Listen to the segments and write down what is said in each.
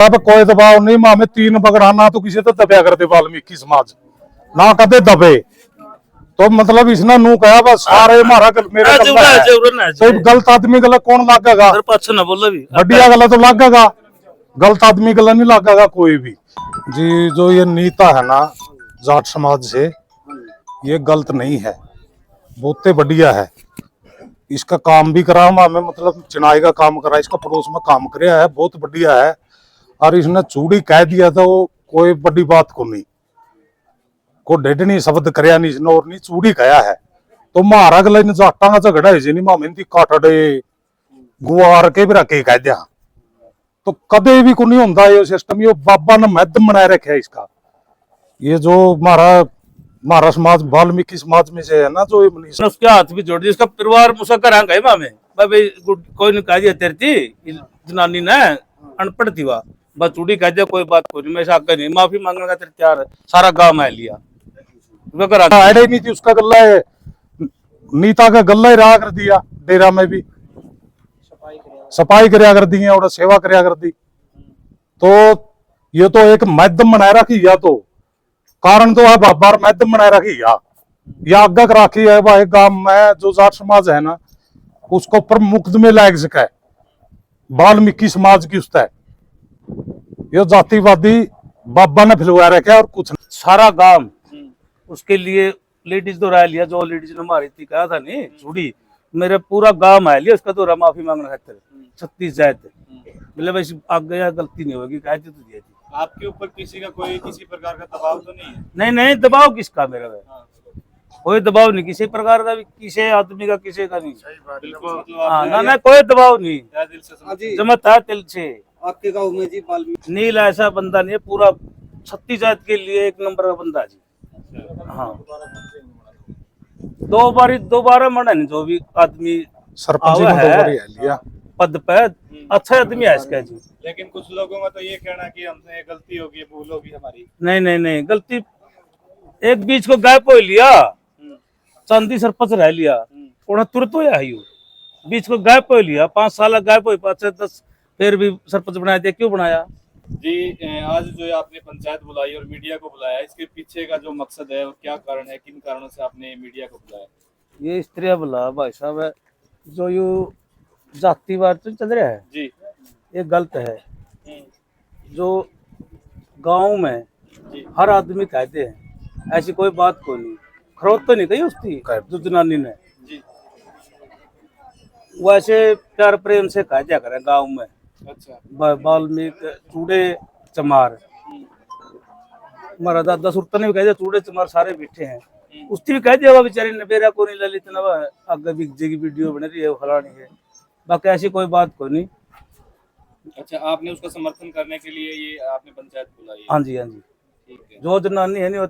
अब कोई दबाव नहीं, मामे 3 बगड़ा ना तो किसी तो दबया करते वाल्मीकि समाज ना कदे दबे। तो मतलब इसने नू कहा बस सारे मारा मेरे कोई गलत आदमी गला कौन लागेगा, बढ़िया गला तो लागेगा, गलत आदमी गला नहीं लागेगा कोई भी। जी जो ये नीता है ना जाट समाज से, ये गलत नहीं है, बहुत बढ़िया है। इसका काम भी करा हमें, मतलब चिनाई का काम करा, इसका पड़ोस में काम कराया है, बहुत बढ़िया है। और इसने चूड़ी कह दिया था वो कोई बड़ी बात को नहीं, को डेडनी शब्द करया नहीं इसने, और नहीं चूड़ी कहा है। तो मारा गला इन जाटा का झगड़ा है जी नहीं, मामेंती काटड़े गुआर के भी रखे कह दिया, तो कदे भी को नहीं होता ये सिस्टम। ये बाबा ने मैद बनाए रखे है इसका। ये जो हमारा समाज वाल्मीकि समाज में से है ना, जो उसके हाथ भी जोड़ दिया, इसका परिवार मुसाकर आ गए मामे भाई, कोई ने कह दिया तेरी थी जनानी ने अनपढ़ थी वह बस चूड़ी कह दिया, कोई बात कोई नहीं, मैं आगे नहीं माफी मांगने का तेरे तैयार है, सारा गांव में लिया आइडिया नहीं थी उसका गला है, नीता का गला ही रहा कर दिया, डेरा में भी सफाई करया कर दी और सेवा करया कर दी। तो ये तो एक माध्यम बनाए रखी या, तो कारण तो है बाबा माध्यम बनाए रखी या आगे राखी है भाई गांव में जो जाट समाज है ना, उसको ऊपर मुकदमे लायक सके वाल्मीकि समाज की उसता है। ये जातिवादी बाबा ने फिलवा रखा और कुछ नहीं। सारा गांव उसके लिए लेडीज तो राय लिया, जो लेडीज ने मारी थी कहा था नहीं छुड़ी, मेरे पूरा गांव आया लिया उसका तो माफी मांगना खातिर 36 जाए थे, मतलब ऐसी आगे या गलती नहीं होगी, कह तो दिया थी। आपके ऊपर किसी का कोई किसी प्रकार का दबाव तो नहीं है? नहीं नहीं, दबाव किसका मेरा है? कोई दबाव नहीं किसी प्रकार का भी, किसी आदमी का किसी का नहीं। हाँ ना ना, कोई दबाव नहीं, जमत है दिल से। आपके गांव में जी वाल्मीकि नील ऐसा बंदा नहीं है, पूरा 36 जात के लिए 1 नंबर का बंदा जी। हाँ दोबारा मना नहीं, जो भी आदमी सरपंच है लिया पद पे अच्छा आदमी है इसका जी। लेकिन कुछ लोगों का तो ये कहना कि हमसे गलती होगी, भूल होगी हमारी। नहीं नहीं नहीं, गलती एक बीच को गायब हो लिया, चांदी सरपंच रह लिया, तुरंत हो या बीच को गायब हो लिया, 5 साल गायब हो, 5-10 फिर भी सरपंच बनाया दिया, क्यों बनाया जी? आज जो आपने पंचायत बुलाई और मीडिया को बुलाया, इसके पीछे का जो मकसद है और क्या कारण है, किन कारणों से आपने मीडिया को बुलाया? ये स्त्रियां बुला भाई साहब है, जो यू जातिवाद तो चल रहा है जी, ये गलत है। जो गांव में हर आदमी कहते हैं ऐसी कोई बात को नहीं, खरोत तो नहीं कही उसकी जो जनानी ने जी, वैसे प्यार प्रेम से कह दिया करें गांव में। अच्छा, वाल्मीकि चूड़े चमार, हमारा दादा सुरता ने भी कह दिया चूड़े चमार सारे बैठे हैं, उसकी भी कह दिया बेचारी ने बेरा को नहीं ललित ना आगे बिगजे की वीडियो बन रही है फलानी है, बाकी ऐसी कोई बात को नहीं। अच्छा, आपने उसका समर्थन करने के लिए ये आपने पंचायत बुलाई? हाँ जी हाँ जी, ठीक है। जो जनानी है नहीं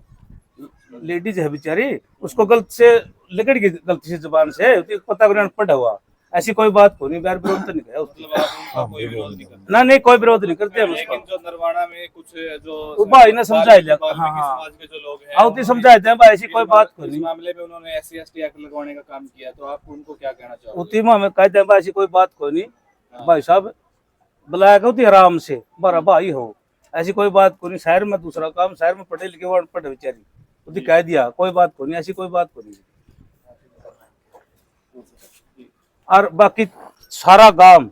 लेडीज है बेचारी, उसको गलत से लिखड़ की गलती से जुबान से पता करना पड़ा हुआ, ऐसी कोई बात को नहीं, बैर विरोध तो नहीं है मतलब आप उनका कोई विरोध नहीं करते? ना नहीं, कोई विरोध नहीं करते हम उसका। लेकिन जो नरवाना में कुछ जो भाई ने समझा लिया, समाज के जो लोग हैं हाँ समझाते हैं भाई, ऐसी कोई बात को इस नहीं। मामले में उन्होंने SC/ST एक्ट लगवाने का काम किया, तो आप उनको क्या कहना चाहोगे? उतीमा में कहते हैं भाई ऐसी कोई बात को नहीं, भाई साहब बुलाया होती आराम से बड़ा भाई हो, ऐसी कोई बात को नहीं। शहर में दूसरा काम, शहर में पढ़े लिखे वो अनपढ़ बेचारी, उसी कह दिया कोई बात को नहीं, ऐसी कोई बात को नहीं। और बाकी सारा गांव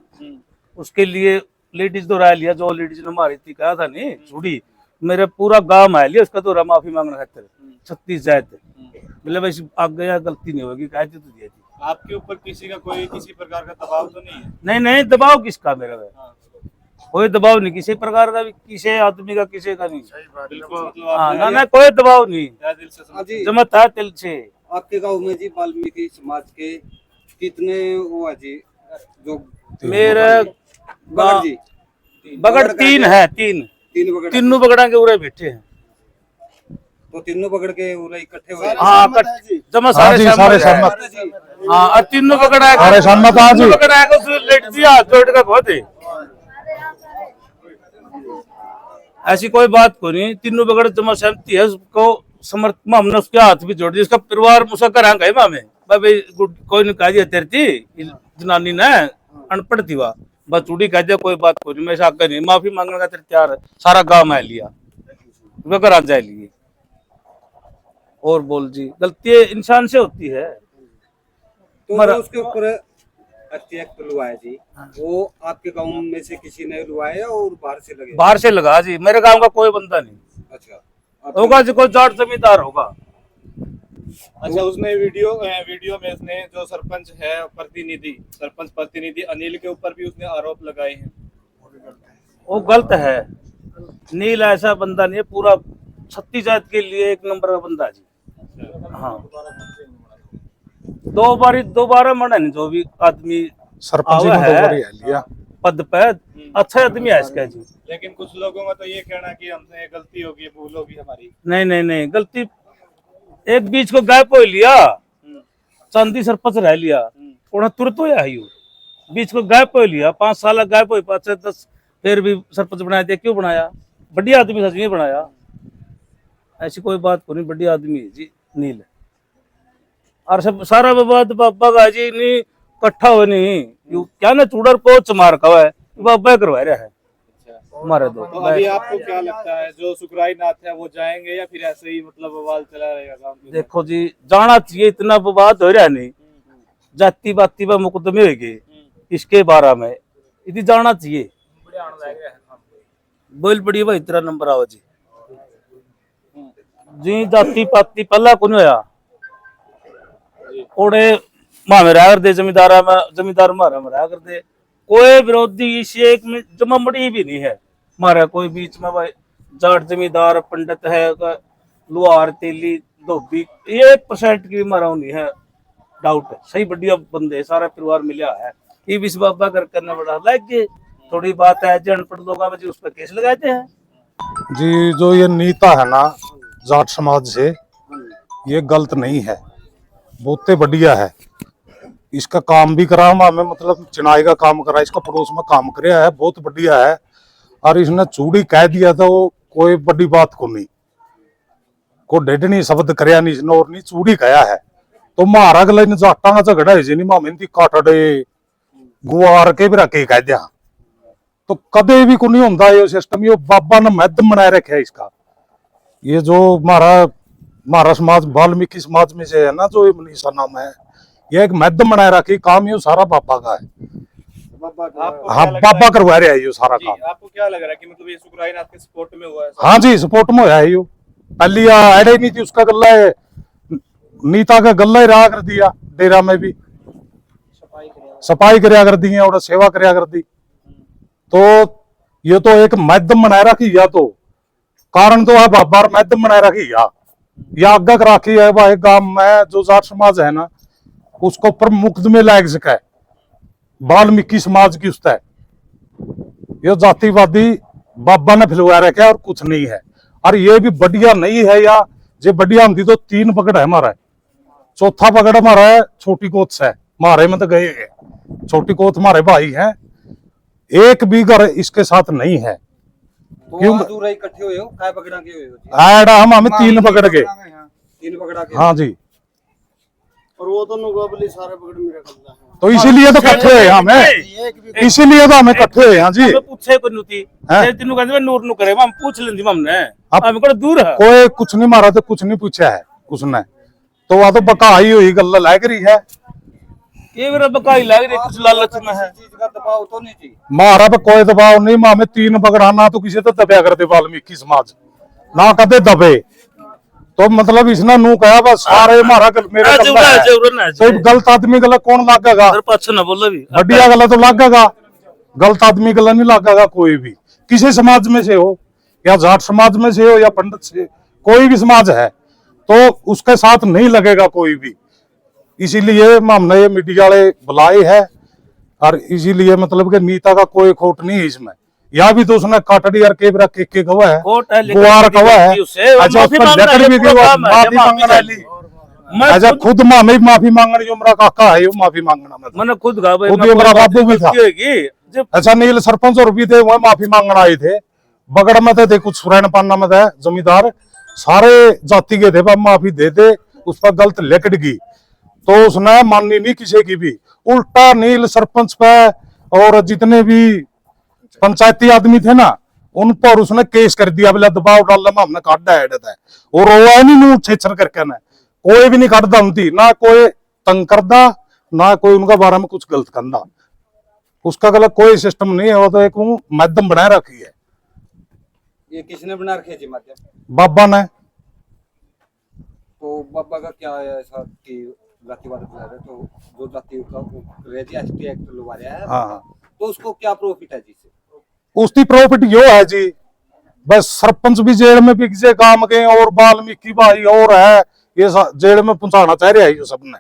उसके लिए लेडीज तो राय लिया, जो लेडीज ने मारी थी कहा था नहीं छुड़ी, मेरे पूरा गांव आया लिया उसका तो माफी मांगना खातिर 36 जाए थे, मतलब ऐसी आगे या गलती नहीं होगी, कह तो दिया थी। आपके ऊपर किसी का कोई किसी प्रकार का दबाव तो नहीं है? नहीं नहीं, दबाव किसका मेरा है? कोई दबाव नहीं किसी प्रकार का भी, किसी आदमी का किसी का नहीं। हाँ ना ना, कोई दबाव नहीं, जमत है दिल से। आपके गांव में जी वाल्मीकि समाज के कितने वो है जी? जो मेरे बगड़ जी बगड़ 3 है, तीनों बगड़ा के उरे बैठे हैं, तो तीनों पकड़ के उरे इकट्ठे हुए? हाँ जमा सारे सहमत। हाँ और तीनों पकड़ा सारे सहमत आज पकड़ा के उस लेट दिया जोड़ का खोदे, ऐसी कोई बात को नहीं, तीनों बगड़ जमा सहमति है, उसको समर्थन हमने उसके हाथ भी जोड़ दिया, इसका परिवार मुसाकर आ गए मामे भाई, कोई ने कह दिया तेरी थी जनानी ने अनपढ़ थी वह बस चूड़ी कह दिया कोई बात कोई नहीं, मैं ऐसा नहीं, माफी मांगने का तेरे तैयार है, सारा गांव में लिया वगैरह आ जाए लिए। और बोल जी, गलती इंसान से होती है। तो जो उसके ऊपर अटैक हुआ है जी, वो आपके गांव में से किसी ने हुआ है और बाहर से लगे? बाहर से लगा जी, मेरे गांव का कोई बंदा नहीं। अच्छा, होगा जी कोई जाट जमींदार होगा। अच्छा, उसने वीडियो में उसने जो सरपंच है सरपंच प्रतिनिधि अनिल के ऊपर भी उसने आरोप लगाए हैं। वो गलत है। नील ऐसा बंदा नहीं है, पूरा छत्तीस जात के लिए एक नंबर का बंदा जी। हाँ, दोबारा मना नहीं, जो भी आदमी सरपंच आवा में है 2 बार ही लिया। पद पे अच्छा आदमी है इसका जी। लेकिन कुछ लोगों का तो ये कहना कि हमसे गलती होगी, भूल होगी हमारी। नहीं, गलती एक बीच को गायब हो लिया, चांदी सरपंच रह लिया, उन्हें तुरंत होया ही बीच को गायब हो लिया, 5 साल गायब हो, 5 से 10 फिर भी सरपंच बनाया दिया। क्यों बनाया? बढ़िया आदमी सच में बनाया, ऐसी कोई बात को नहीं, बढ़िया आदमी है जी नील। और सब सारा विवाद बाबा का जी नहीं इकट्ठा हो नहीं, क्या ना चूड़र को चमार कवा है, बाबा करवा रहा है हमारे दो। तो अभी आपको क्या लगता है, जो सुखराई नाथ है वो जाएंगे या फिर ऐसे ही मतलब बवाल चला रहेगा गांव में? देखो जी, जाना चाहिए, इतना विवाद हो रहा नहीं, जाति बाती पर मुकदमे हो गए इसके बारे में, इतनी जाना चाहिए। बोल पड़ी भाई तेरा नंबर आओ जी जी। जाति पाती पहला कौन होया ओड़े मामे रहा कर दे, जमींदार मारा में रहा कर दे, कोई विरोधी इस एक में जममड़ी भी नहीं है मारा कोई बीच में। भाई जाट जमींदार पंडित है, लुहार तेली धोबी 1% की भी मारा नहीं है, डाउट है। सही बढ़िया बंदे, सारा परिवार मिला है। ये विश्व बाबा कर करने बड़ा लगे, थोड़ी बात है जी अनपढ़ लोगों में जी, उस पर केस लगाते हैं जी। जो ये नीता है ना जाट समाज से, ये गलत नहीं है, बहुत बढ़िया है। इसका काम भी करा हमें, मतलब चिनाई का काम करा, इसका पड़ोस में काम कराया है, बहुत बढ़िया है। और इसने चूड़ी कह दिया था, वो कोई बड़ी बात को नहीं, को डेडनी शब्द करया नहीं इसने, और नहीं चूड़ी कहा है। तो मारा गला इन जाटा का झगड़ा है जी, नहीं मामे दी काटड़े गुआर के भी रखे कह दिया, तो कदे भी को नहीं होता ये सिस्टम। ये बाबा ने महद बनाए रखे है इसका। ये जो हमारा समाज वाल्मीकि समाज में से है ना, जो मनीषा नाम है, ये एक महद बनाए रखी, काम ये सारा बाबा का है। हाँ, बाबा करवा रहे हैं ये सारा काम। आपको क्या लग रहा है कि मतलब ये सुखराई नाथ के सपोर्ट में हुआ है? हाँ जी, सपोर्ट में है यो। पहली ऐड ही नहीं थी, उसका गला है, नीता का गला ही रहा कर दिया, डेरा में भी सफाई कराया कर दी और सेवा कराया कर दी। तो ये तो एक माध्यम बनाए रखी, या तो कारण तो है बाबा माध्यम बनाए रखी, या आगे राखी है वह गांव में जो जाट समाज है ना, उसको ऊपर मुकदमे लायक सके वाल्मीकि समाज की उस है। ये जातिवादी बाबा ने फिलवा रखा है और कुछ नहीं है। और ये भी बढ़िया नहीं है, या जे बढ़िया होती तो 3 पकड़ है हमारा, 4था पकड़ हमारा है छोटी कोत से, मारे में तो गए, छोटी कोत हमारे भाई हैं, एक भी घर इसके साथ नहीं है। क्यों दूर इकट्ठे हुए हो, काय पकड़ा के हुए हो? ऐड हमें 3 पकड़ के, 3 पकड़ा के? हाँ जी। और वो तो नुगबली सारे पकड़ मेरा करता है, तो इसीलिए तो इकट्ठे हुए हमें, इसीलिए तो हमें इकट्ठे हुए हैं जी। पूछे को नुती तीनों कहते नूर नु करे, हम पूछ लेंगे हमने, हम को दूर है, कोई कुछ नहीं मारा, तो कुछ नहीं पूछा है उसने, तो वह तो बकाई हुई गल लग रही है। ये मेरा बकाई लग रही, कुछ लालच में है। चीज का दबाव तो नहीं थी? मारा पे कोई दबाव नहीं, हमें 3 पकड़ाना तो किसी तो दबया करते वाल्मीकि समाज ना कदे दबे। तो मतलब इसने नू कहा बस सारे मारा मेरे कोई गलत आदमी गला कौन लागेगा, ना बोलो भी बढ़िया गला तो लागेगा, गलत आदमी गला नहीं लागेगा। कोई भी किसी समाज में से हो, या जाट समाज में से हो, या पंडित से, कोई भी समाज है तो उसके साथ नहीं लगेगा कोई भी। इसीलिए हमने ये मीडिया वाले बुलाए है, और इसीलिए मतलब कि नीता का कोई खोट नहीं है इसमें। या भी तो उसने काटड़ी और केबरा के कवा है, गुआर कवा है, अच्छा उस पर लेकर भी माफी मांगना ली, अच्छा खुद मामे माफी मांगने, जो मेरा काका है वो माफी मांगना, मैंने खुद कहा खुद मेरा बाबू भी था। अच्छा नील सरपंच और भी थे, वह माफी मांगना आए थे, बगड़ में थे कुछ सुरैन पाना में थे जमींदार, सारे जाति के थे, माफी दे दे, उस पर गलत लेकड़ गई, तो उसने माननी नहीं किसी की भी, उल्टा नील सरपंच पे और जितने भी पंचायती आदमी थे ना उन पर उसने केस कर दिया, बोला दबाव डालने में हमने काटा है और वो है नहीं छेछर करके ना कोई भी नहीं काटता उनकी, ना कोई तंग करदा ना कोई उनका बारे में कुछ गलत करदा, उसका गलत कोई सिस्टम नहीं है। वो तो एक माध्यम बनाए रखी है। ये किसने बना रखे जी माध्यम? बाबा ने। तो बाबा का क्या है ऐसा कि जातिवाद फैला रहे, तो जो जाति का एसटी एक्ट लगा रहा है, हाँ, तो उसको क्या प्रॉफिट है जी से? उसकी प्रॉफिट यो है जी, बस सरपंच भी जेल में बिक जे काम के और वाल्मीकि भाई और है ये जेल में पहुंचाना चाह रहे हैं ये सबने।